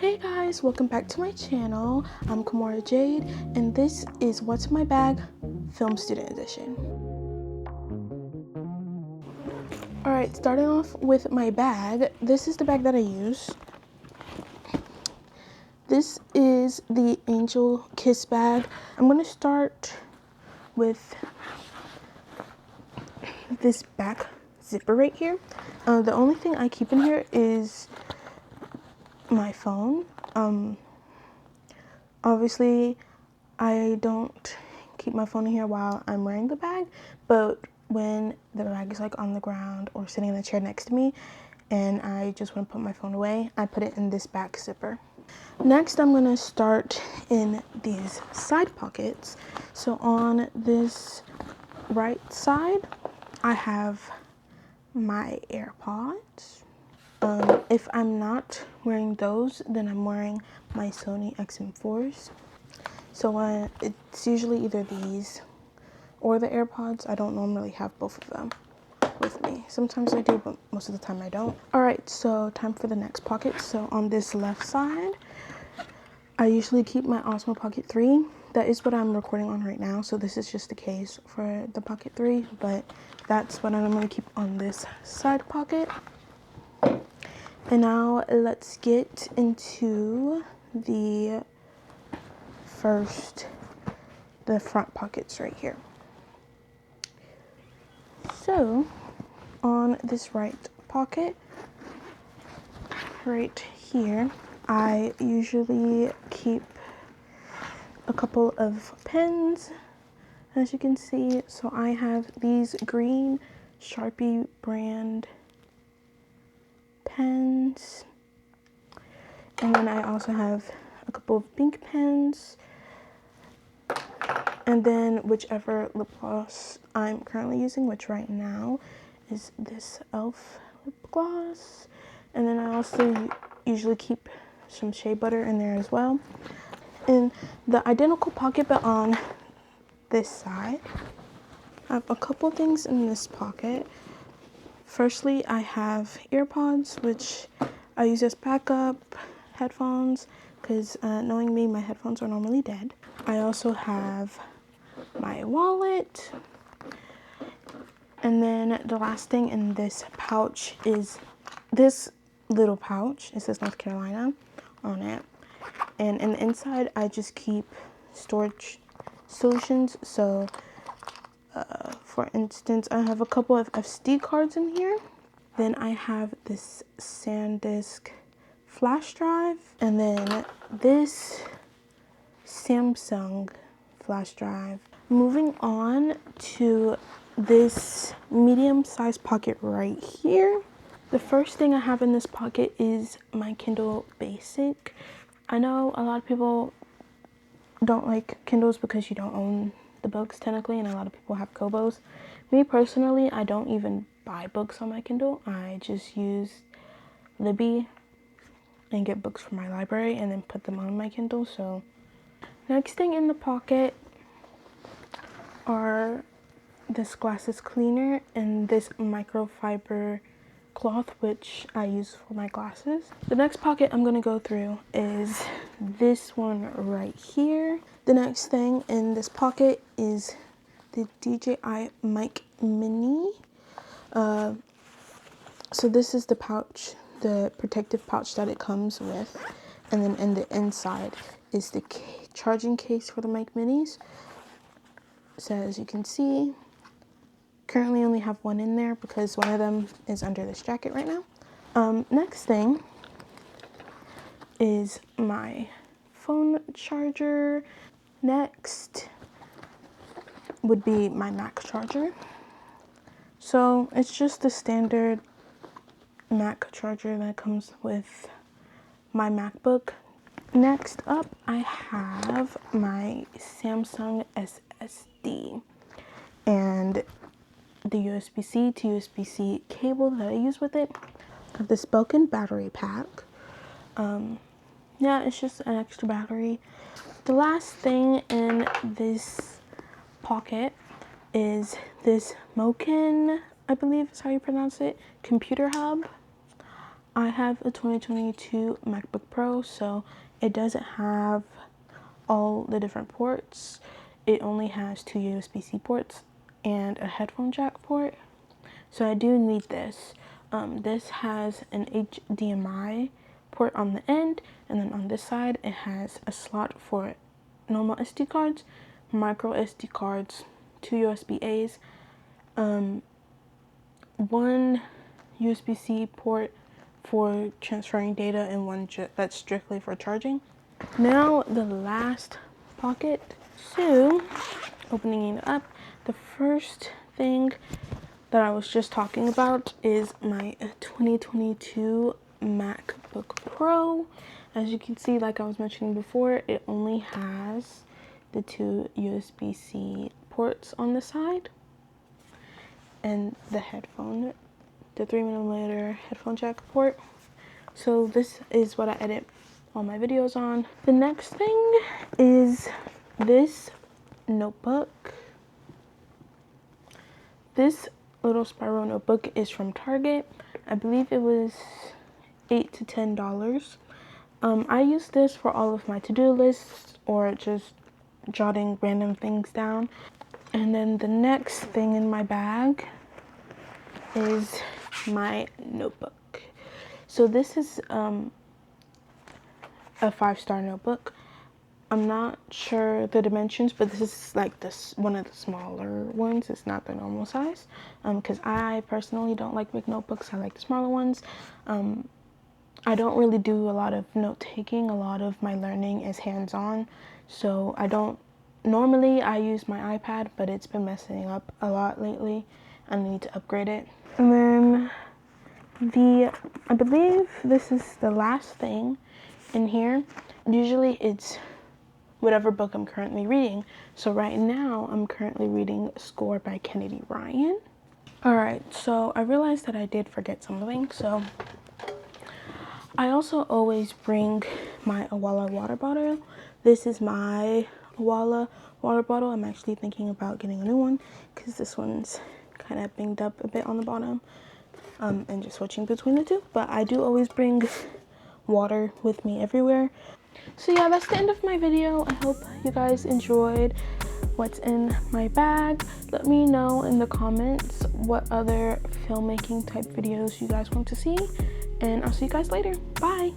Hey guys, welcome back to my channel. I'm Kamora Jade, and this is What's in My Bag Film Student Edition. Alright, starting off with my bag, this is the bag that I use. This is the Angel Kiss bag. I'm going to start with this back zipper right here. The only thing I keep in here is my phone. Obviously, I don't keep my phone in here while I'm wearing the bag, but when the bag is like on the ground or sitting in the chair next to me and I just want to put my phone away, I put it in this back zipper. Next, I'm going to start in these side pockets. So on this right side, I have my AirPods. If I'm not wearing those, then I'm wearing my Sony XM4s. So it's usually either these or the AirPods. I don't normally have both of them with me. Sometimes I do, but most of the time I don't. All right, so time for the next pocket. So on this left side, I usually keep my Osmo Pocket 3. That is what I'm recording on right now. So this is just the case for the Pocket 3, but that's what I'm going to keep on this side pocket. And now let's get into the front pockets right here. So on this right pocket right here, I usually keep a couple of pens, as you can see. So I have these green Sharpie brand pens, and then I also have a couple of pink pens, and then whichever lip gloss I'm currently using, which right now is this e.l.f. lip gloss. And then I also usually keep some shea butter in there as well. In the identical pocket but on this side, I have a couple things in this pocket. Firstly, I have earpods, which I use as backup headphones because knowing me, my headphones are normally dead. I also have my wallet, and then the last thing in this pouch is this little pouch. It says North Carolina on it, and in the inside I just keep storage solutions. So for instance, I have a couple of SD cards in here. Then I have this SanDisk flash drive, and then this Samsung flash drive. Moving on to this medium-sized pocket right here. The first thing I have in this pocket is my Kindle Basic. I know a lot of people don't like Kindles because you don't own the books technically, and a lot of people have Kobos. Me personally, I don't even buy books on my Kindle. I just use Libby and get books from my library and then put them on my Kindle. So next thing in the pocket are this glasses cleaner and this microfiber cloth, which I use for my glasses. The next pocket I'm gonna go through is this one right here. The next thing in this pocket is the DJI Mic Mini. So this is the pouch, the protective pouch that it comes with. And then in the inside is the charging case for the Mic Minis. So as you can see, currently only have one in there because one of them is under this jacket right now. Next thing is my phone charger. Next would be my Mac charger. So it's just the standard Mac charger that comes with my MacBook. Next up, I have my Samsung SSD and the USB-C to USB-C cable that I use with it. I have this Belkin battery pack. Yeah, it's just an extra battery. The last thing in this pocket is this Moken, I believe is how you pronounce it, computer hub. I have a 2022 MacBook Pro, so it doesn't have all the different ports. It only has 2 USB-C ports and a headphone jack port. So I do need this. This has an HDMI port on the end, and then on this side it has a slot for normal SD cards, micro SD cards, 2 USB-A's, one USB-C port for transferring data, and one that's strictly for charging. Now the last pocket. So opening it up, the first thing that I was just talking about is my 2022 MacBook Pro. As you can see, like I was mentioning before, it only has the 2 USB-C ports on the side and the 3mm headphone jack port. So this is what I edit all my videos on. The next thing is this notebook. This little spiral notebook is from Target. I believe it was $8 to $10. I use this for all of my to-do lists or just jotting random things down. And then the next thing in my bag is my notebook. So this is a 5-star notebook. I'm not sure the dimensions, but this is like one of the smaller ones. It's not the normal size, because I personally don't like big notebooks. I like the smaller ones. I don't really do a lot of note taking. A lot of my learning is hands-on, so normally I use my iPad, but it's been messing up a lot lately. I need to upgrade it. And then I believe this is the last thing in here. Usually it's whatever book I'm currently reading. So right now I'm currently reading Score by Kennedy Ryan. Alright, so I realized that I did forget something. So I also always bring my Owala water bottle. This is my Owala water bottle. I'm actually thinking about getting a new one because this one's kind of banged up a bit on the bottom, and just switching between the two. But I do always bring water with me everywhere. So yeah, that's the end of my video. I hope you guys enjoyed what's in my bag. Let me know in the comments what other filmmaking type videos you guys want to see, and I'll see you guys later. Bye.